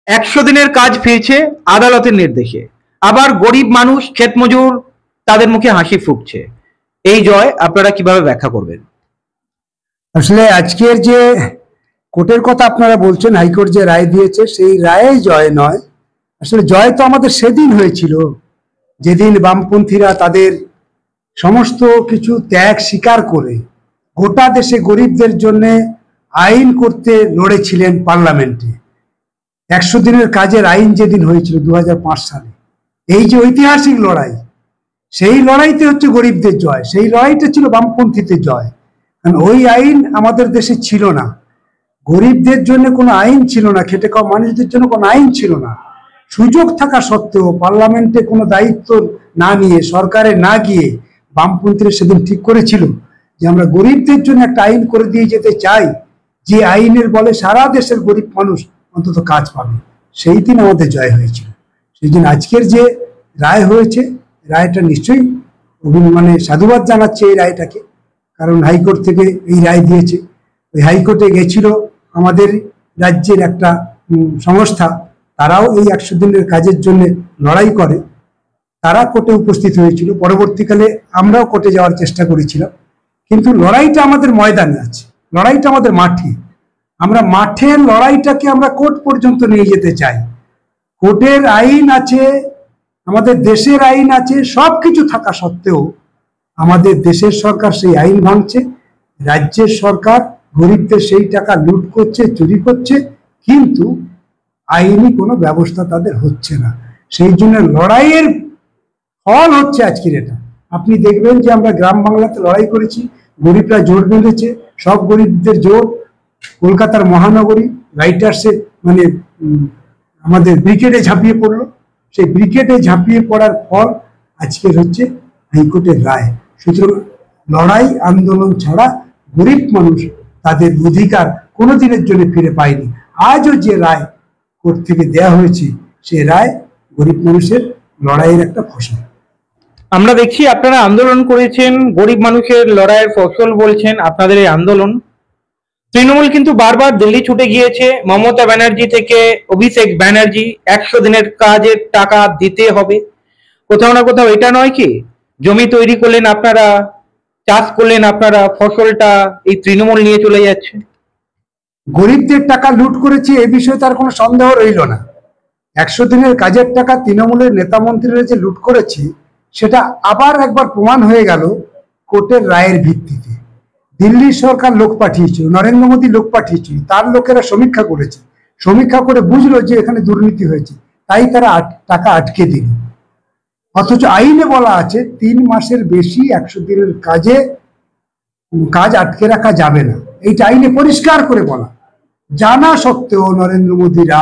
100 দিনের কাজ ফিরছে আদালতের নির্দেশে। আবার গরিব মানুষ, ক্ষেতমজুর, তাদের মুখে হাসি ফুটছে। এই জয় আপনারা কিভাবে ব্যাখ্যা করবেন? আসলে আজকের যে কোর্টের কথা আপনারা বলছেন, হাইকোর্ট যে রায় দিয়েছে সেই রায়ে জয় নয়। আসলে জয় তো আমাদের সেদিন হয়েছিল, যেদিন বামপন্থীরা তাদের সমস্ত কিছু ত্যাগ স্বীকার করে গোটা দেশে গরিবদের জন্য আইন করতে লড়েছিলেন পার্লামেন্টে। 100 দিনের কাজের আইন যেদিন হয়েছিল 2005 সালে, এই যে ঐতিহাসিক লড়াই, সেই লড়াইতে হচ্ছে গরিবদের জয়, সেই লড়াইটা ছিল বামপন্থীদের জয়। কারণ ওই আইন আমাদের দেশে ছিল না, গরিবদের জন্য কোনো আইন ছিল না, খেটে খাওয়া মানুষদের জন্য কোনো আইন ছিল না। সুযোগ থাকা সত্ত্বেও পার্লামেন্টে কোনো দায়িত্ব না নিয়ে, সরকারে না গিয়ে বামপন্থীরা সেদিন ঠিক করেছিল যে আমরা গরিবদের জন্য একটা আইন করে দিয়ে যেতে চাই, যে আইনের বলে সারা দেশের গরিব মানুষ অন্তত কাজ পাবে। সেই দিন আমাদের জয় হয়েছিল। সেই দিন আজকের যে রায় হয়েছে, রায়টা নিশ্চয়ই সাধুবাদ জানাচ্ছে এই রায়টাকে, কারণ হাইকোর্ট থেকে এই রায় দিয়েছে। ওই হাইকোর্টে গেছিল আমাদের রাজ্যের একটা সংস্থা, তারাও এই 100 দিনের কাজের জন্য লড়াই করে, তারা কোর্টে উপস্থিত হয়েছিল। পরবর্তীকালে আমরাও কোর্টে যাওয়ার চেষ্টা করেছিলাম, কিন্তু লড়াইটা আমাদের ময়দানে আছে, লড়াইটা আমাদের মাঠে। আমরা মাঠের লড়াইটাকে আমরা কোর্ট পর্যন্ত নিয়ে যেতে চাই। কোর্টের আইন আছে, আমাদের দেশের আইন আছে, সবকিছু থাকা সত্ত্বেও আমাদের দেশের সরকার সেই আইন ভাঙছে, রাজ্যের সরকার গরিবদের সেই টাকা লুট করছে, চুরি করছে, কিন্তু আইনি কোনো ব্যবস্থা তাদের হচ্ছে না। সেই জন্য লড়াইয়ের ফল হচ্ছে আজকের এটা। আপনি দেখবেন যে আমরা গ্রাম বাংলাতে লড়াই করেছি, গরিবরা জোট বেঁধেছে, সব গরিবদের জোট কলকাতার মহানগরী রাইটার্সে আমাদের ব্রিগেডে ঝাঁপিয়ে পড়লো। সেই ব্রিগেডে ঝাঁপিয়ে পড়ার ফল আজকের হচ্ছে হাইকোর্টের রায়। সুতরাং লড়াই আন্দোলন ছাড়া গরিব মানুষ তাদের অধিকার কোনোদিনের জন্য ফিরে পায়নি। আজও যে রায় কোর্ট থেকে দেয়া হয়েছে, সেই রায় গরিব মানুষের লড়াইয়ের একটা ফসল। আমরা দেখছি আপনারা আন্দোলন করেছেন, গরিব মানুষের লড়াইয়ের ফসল বলছেন আপনাদের এই আন্দোলন। তৃণমূল কিন্তু বারবার দিল্লি ছুটে গিয়েছে, মমতা ব্যানার্জি থেকে অভিষেক ব্যানার্জি 100 দিনের কাজের টাকা দিতে হবে। কোথাও না কোথাও এটা নয় কি, জমি তৈরি করলেন আপনারা, চাষ করলেন আপনারা, ফসলটা এই তৃণমূল নিয়ে চলে যাচ্ছে? গরিবদের টাকা লুট করেছে এ বিষয়ে তার কোনো সন্দেহ রইল না। 100 দিনের কাজের টাকা তৃণমূলের নেতা মন্ত্রীরা যে লুট করেছে, সেটা আবার একবার প্রমাণ হয়ে গেল কোর্টের রায়ের ভিত্তিতে। দিল্লি সরকার লোক পাঠিয়েছিল, নরেন্দ্র মোদী লোক পাঠিয়েছিল, তার লোকেরা সমীক্ষা করেছে, সমীক্ষা করে বুঝলো যে এখানে দুর্নীতি হয়েছে, তাই তারা টাকা আটকে দিল। অথচ আইনে বলা আছে 3 মাসের বেশি 100 দিনের কাজ আটকে রাখা যাবে না, এইটা আইনে পরিষ্কার করে বলা। জানা সত্ত্বেও নরেন্দ্র মোদীরা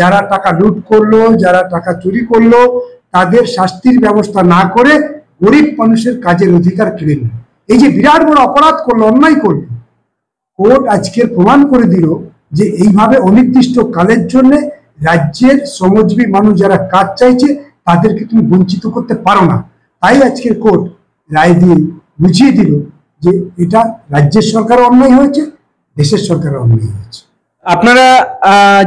যারা টাকা লুট করলো, যারা টাকা চুরি করলো, তাদের শাস্তির ব্যবস্থা না করে গরিব মানুষের কাজের অধিকার কেড়ে নিল। এই যে বিরাট বড় অপরাধ করলো, অন্যায় করলো, কোর্ট আজকের প্রমাণ করে দিল যে এইভাবে অনির্দিষ্ট কালের জন্য রাজ্যের শ্রমজীবী মানুষ যারা কাজ চাইছে তাদেরকে তুমি বঞ্চিত করতে পারো না। তাই আজকের কোর্ট রায় দিয়ে বুঝিয়ে দিল যে এটা রাজ্যের সরকারও অন্যায় হয়েছে, দেশের সরকারও অন্যায় হয়েছে। আপনারা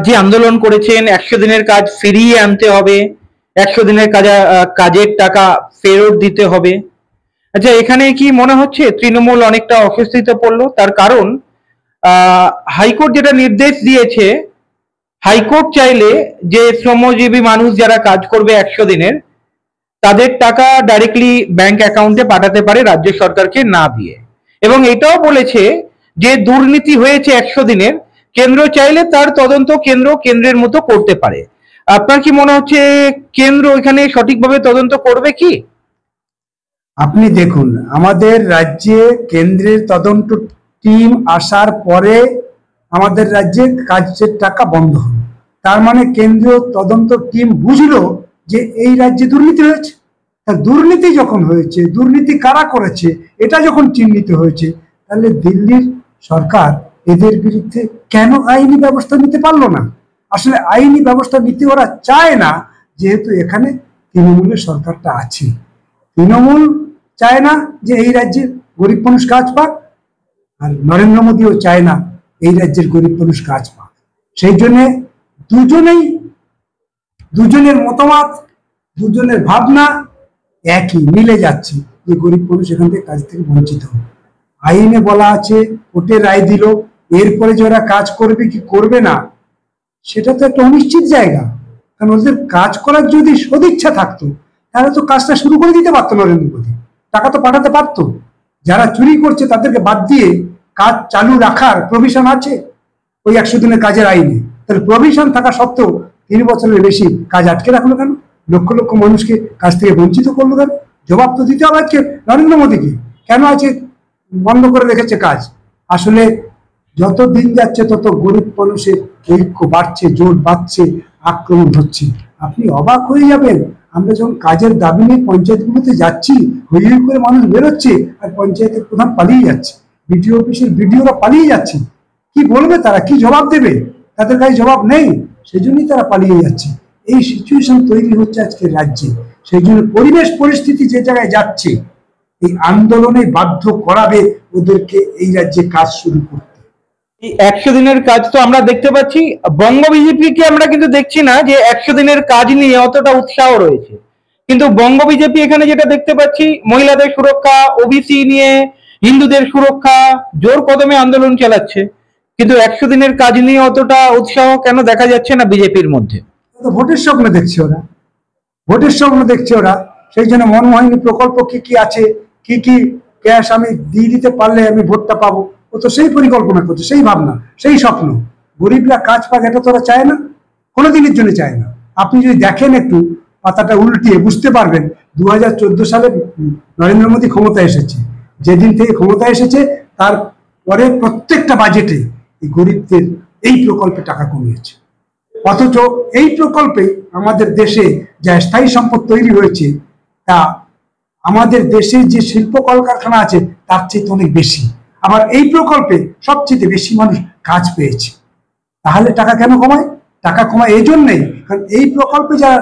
যে আন্দোলন করেছেন 100 দিনের কাজ ফিরিয়ে আনতে হবে, 100 দিনের কাজের টাকা ফেরত দিতে হবে, আচ্ছা এখানে কি মনে হচ্ছে তৃণমূল অনেকটা অস্বস্তিতে পড়লো? তার কারণ হাইকোর্ট যেটা নির্দেশ দিয়েছে, হাইকোর্ট চাইলে যে শ্রমজীবী মানুষ যারা কাজ করবে 100 দিনের, তাদের টাকা ডাইরেক্টলি ব্যাংক অ্যাকাউন্টে পাঠাতে পারে রাজ্য সরকারকে না দিয়ে, এবং এটাও বলেছে যে দুর্নীতি হয়েছে 100 দিনের, কেন্দ্র চাইলে তার তদন্ত কেন্দ্রের মতো করতে পারে। আপনার কি মনে হচ্ছে কেন্দ্র এখানে সঠিকভাবে তদন্ত করবে কি? আপনি দেখুন, আমাদের রাজ্যে কেন্দ্রের তদন্ত টিম আসার পরে আমাদের রাজ্যে কাজের টাকা বন্ধ হলো। তার মানে কেন্দ্রীয় তদন্ত টিম বুঝলো যে এই রাজ্যে দুর্নীতি হয়েছে। দুর্নীতি যখন হয়েছে, দুর্নীতি কারা করেছে এটা যখন চিহ্নিত হয়েছে, তাহলে দিল্লির সরকার এদের বিরুদ্ধে কেন আইনি ব্যবস্থা নিতে পারলো না? আসলে আইনি ব্যবস্থা নিতে ওরা চায় না, যেহেতু এখানে তৃণমূলের সরকারটা আছে। তৃণমূল চায় না যে এই রাজ্যের গরিব মানুষ কাজ পাক, আর নরেন্দ্র মোদীও চায় না এই রাজ্যের গরিব মানুষ কাজ পাক। সেই জন্য দুজনেই দুজনের মতামত, দুজনের ভাবনা একই, মিলে যাচ্ছে যে গরিব মানুষ এখান থেকে কাজ থেকে বঞ্চিত হবে। আইনে বলা আছে, কোর্টে রায় দিল, এরপরে যে ওরা কাজ করবে কি করবে না সেটা তো একটা অনিশ্চিত জায়গা। কারণ ওদের কাজ করার যদি সদিচ্ছা থাকতো তাহলে তো কাজটা শুরু করে দিতে পারতো নরেন্দ্র মোদী, টাকা তো পাঠাতে পারতো। যারা চুরি করছে তাদেরকে বাদ দিয়ে কাজ চালু রাখার প্রভিশন আছে ওই 100 দিনের কাজের আইনে। তাহলে প্রভিশন থাকা সত্ত্বেও 3 বছরের বেশি কাজ আটকে রাখলো কেন? লক্ষ লক্ষ মানুষকে কাজ থেকে বঞ্চিত করলো কেন? জবাব তো দিতে হবে আজকে নরেন্দ্র মোদীকে। কেন আছে বন্ধ করে রেখেছে কাজ? আসলে যত দিন যাচ্ছে তত গরিব মানুষের ঐক্য বাড়ছে, জোট বাড়ছে, আক্রমণ হচ্ছে। আপনি অবাক হয়ে যাবেন, আমরা যখন কাজের দাবি নিয়ে পঞ্চায়েতগুলোতে যাচ্ছি, হই হই করে মানুষ বেরোচ্ছে, আর পঞ্চায়েতের প্রধান পালিয়ে যাচ্ছে, বিডিও অফিসের বিডিওরা পালিয়ে যাচ্ছে। কি বলবে তারা? কি জবাব দেবে? তাদের কাছে জবাব নেই, সেই জন্যই তারা পালিয়ে যাচ্ছে। এই সিচুয়েশন তৈরি হচ্ছে আজকের রাজ্যে। সেই জন্য পরিবেশ পরিস্থিতি যে জায়গায় যাচ্ছে, এই আন্দোলনে বাধ্য করাবে ওদেরকে এই রাজ্যে কাজ শুরু করতে। এই 100 দিনের কাজ তো আমরা দেখতে পাচ্ছি, বঙ্গ বিজেপিকে আমরা কিন্তু দেখছি না যে 100 দিনের কাজ নিয়ে অতটা উৎসাহ রয়েছে। কিন্তু বঙ্গ বিজেপি এখানে যেটা দেখতে পাচ্ছি, মহিলাদের সুরক্ষা, ওবিসি নিয়ে, হিন্দুদের সুরক্ষা, জোর কদমে আন্দোলন চালাচ্ছে। কিন্তু 100 দিনের কাজ নিয়ে অতটা উৎসাহ কেন দেখা যাচ্ছে না বিজেপির মধ্যে? ভোটের স্বপ্ন দেখছে ওরা, ভোটের স্বপ্ন দেখছে ওরা। সেই জন্য মনমোহিনী প্রকল্প কি কি আছে, কি কি ক্যাশ আমি দিয়ে দিতে পারলে আমি ভোটটা পাবো, ও তো সেই পরিকল্পনা করছে, সেই ভাবনা, সেই স্বপ্ন। গরিবরা কাজ পাক এটা তো ওরা চায় না, কোনোদিনের জন্য চায় না। আপনি যদি দেখেন একটু পাতাটা উল্টিয়ে বুঝতে পারবেন 2014 সালে নরেন্দ্র মোদী ক্ষমতায় এসেছে। যেদিন থেকে ক্ষমতা এসেছে তারপরে প্রত্যেকটা বাজেটে এই গরিবদের এই প্রকল্পে টাকা কমিয়েছে। অথচ এই প্রকল্পে আমাদের দেশে যা স্থায়ী সম্পদ তৈরি হয়েছে তা আমাদের দেশে যে শিল্প কলকারখানা আছে তার চেয়ে অনেক বেশি। আবার এই প্রকল্পে সবচেয়ে বেশি মানুষ কাজ পেয়েছে। তাহলে টাকা কেন কমায়? টাকা কমায় এই জন্যই কারণ এই প্রকল্পে যারা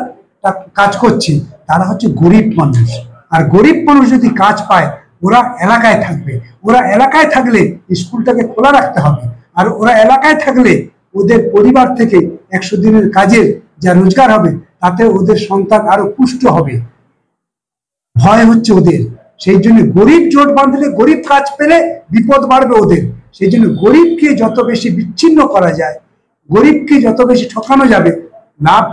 কাজ করছে তারা হচ্ছে গরিব মানুষ। আর গরিব মানুষ যদি কাজ পায় ওরা এলাকায় থাকবে, ওরা এলাকায় থাকলে স্কুলটাকে খোলা রাখতে হবে, আর ওরা এলাকায় থাকলে ওদের পরিবার থেকে 100 দিনের কাজের যা রোজগার হবে তাতে ওদের সন্তান আরো পুষ্ট হবে। ভয় হচ্ছে ওদের, সেই জন্য গরিব জোট বাঁধলে, গরিব কাজ পেলে বিপদ বাড়বে ওদের। সেই জন্য গরিবকে যত বেশি বিচ্ছিন্ন করা যায়, গরিবকে যত বেশি ঠকানো যাবে, লাভ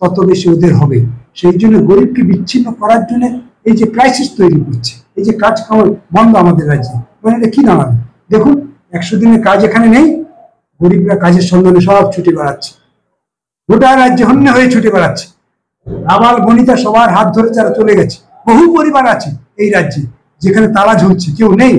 তত বেশি ওদের হবে। সেই জন্য গরিবকে বিচ্ছিন্ন করার জন্য এই যে ক্রাইসিস তৈরি করছে, এই যে কাজ কামাই বন্ধ আমাদের রাজ্যে, মানে এটা কি দাঁড়াবে? দেখুন 100 দিনের কাজ এখানে নেই, গরিবরা কাজের সন্ধানে সব ছুটে বেড়াচ্ছে, গোটা রাজ্যে হন্য হয়ে ছুটে বেড়াচ্ছে। আবাল বনিতা সবার হাত ধরে যারা চলে গেছে। বহু পরিবার আছে এই রাজ্যে যেখানে তালা ঝুলছে, কেউ নেই।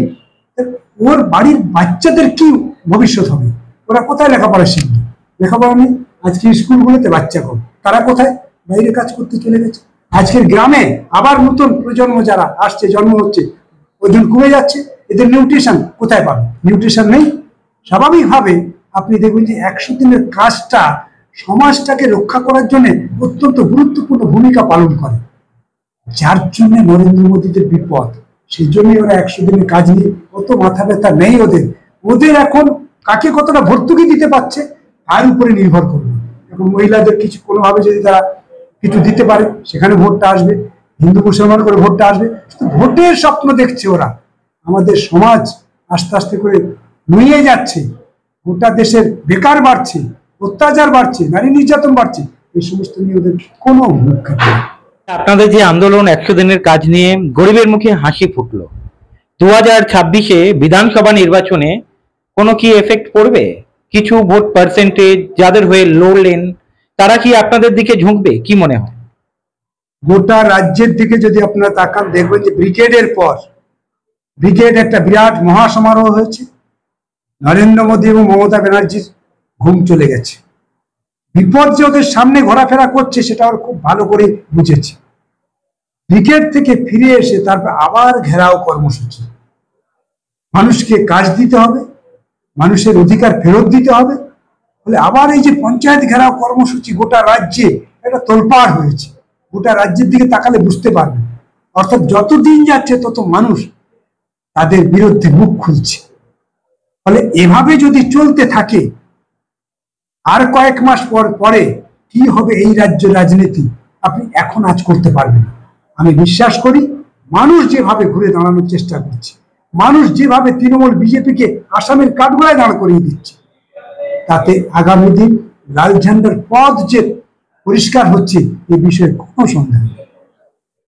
ওর বাড়ির বাচ্চাদের কি ভবিষ্যৎ হবে? ওরা কোথায় লেখাপড়া শিখবে? লেখাপড়া নেই। আজকে স্কুলগুলোতে বাচ্চা কম, তারা কোথায়? বাইরে কাজ করতে চলে গেছে। আজকের গ্রামে আবার নতুন প্রজন্ম যারা আসছে, জন্ম হচ্ছে, ওজন কমে যাচ্ছে। এদের নিউট্রিশন কোথায় পাবে? নিউট্রিশন নেই। স্বাভাবিকভাবে আপনি দেখবেন যে 100 দিনের কাজটা সমাজটাকে রক্ষা করার জন্য অত্যন্ত গুরুত্বপূর্ণ ভূমিকা পালন করে, যার জন্য নরেন্দ্র মোদীদের বিপদ। সেই জন্যই ওরা 100 দিনের কাজ নিয়ে অত মাথা ব্যথা নেই ওদের। ওদের এখন কাকে কতটা ভর্তুকি দিতে পারছে তার উপরে নির্ভর করবে। এখন মহিলাদের কিছু কোনোভাবে যদি তারা কিছু দিতে পারে সেখানে ভোটটা আসবে, হিন্দু মুসলমান করে ভোটটা আসবে। ভোটের স্বপ্ন দেখছে ওরা। আমাদের সমাজ আস্তে আস্তে করে নুয়ে যাচ্ছে, গোটা দেশের বেকার বাড়ছে, অত্যাচার বাড়ছে, নারী নির্যাতন বাড়ছে। এই সমস্ত নিয়ে ওদের কোনো ভূমিকা নেই। আপনাদের যে আন্দোলন 100 দিনের কাজ নিয়ে, গরিবের মুখে হাসি ফুটলো। 2026-এ বিধানসভা নির্বাচনে কোনো কি এফেক্ট পড়বে? কিছু ভোট পার্সেন্টেজ যাদের হয়ে লড়লেন তারা কি আপনাদের দিকে ঝুঁকবে? কি মনে হয়? গোটা রাজ্যের দিকে যদি আপনারা তাকান দেখবেন যে ব্রিগেডের পর ব্রিগেড একটা বিরাট মহাসমারোহ হয়েছে। নরেন্দ্র মোদী এবং মমতা ব্যানার্জির ঘুম চলে গেছে। বিপদ যে ওদের সামনে ঘোরাফেরা করছে সেটা ওরা খুব ভালো করে বুঝেছে। ব্রিগেড থেকে ফিরে এসে তারপর আবার ঘেরাও কর্মসূচি। মানুষকে কাজ দিতে হবে, মানুষের অধিকার ফেরত দিতে হবে। বলে আবার এই যে পঞ্চায়েত ঘেরাও কর্মসূচি গোটা রাজ্যে এটা তোলপাড় হয়েছে। গোটা রাজ্যের দিকে তাকালে বুঝতে পারবেন। অর্থাৎ যত দিন যাচ্ছে তত মানুষ তাদের বিরুদ্ধে মুখ খুলছে। ফলে এভাবে যদি চলতে থাকে আর কয়েক মাস পরে কি হবে এই রাজ্যের রাজনীতি আপনি এখন আজ করতে পারবেন না। আমি বিশ্বাস করি মানুষ যেভাবে ঘুরে দাঁড়ানোর চেষ্টা করছে, মানুষ যেভাবে তৃণমূল বিজেপিকে আসামের কাঠগড়ায় দাঁড় করিয়ে দিচ্ছে, তাতে আগামী দিন লাল ঝান্ডার পথ যে পরিষ্কার হচ্ছে এ বিষয়ে কোনো সন্দেহ নেই।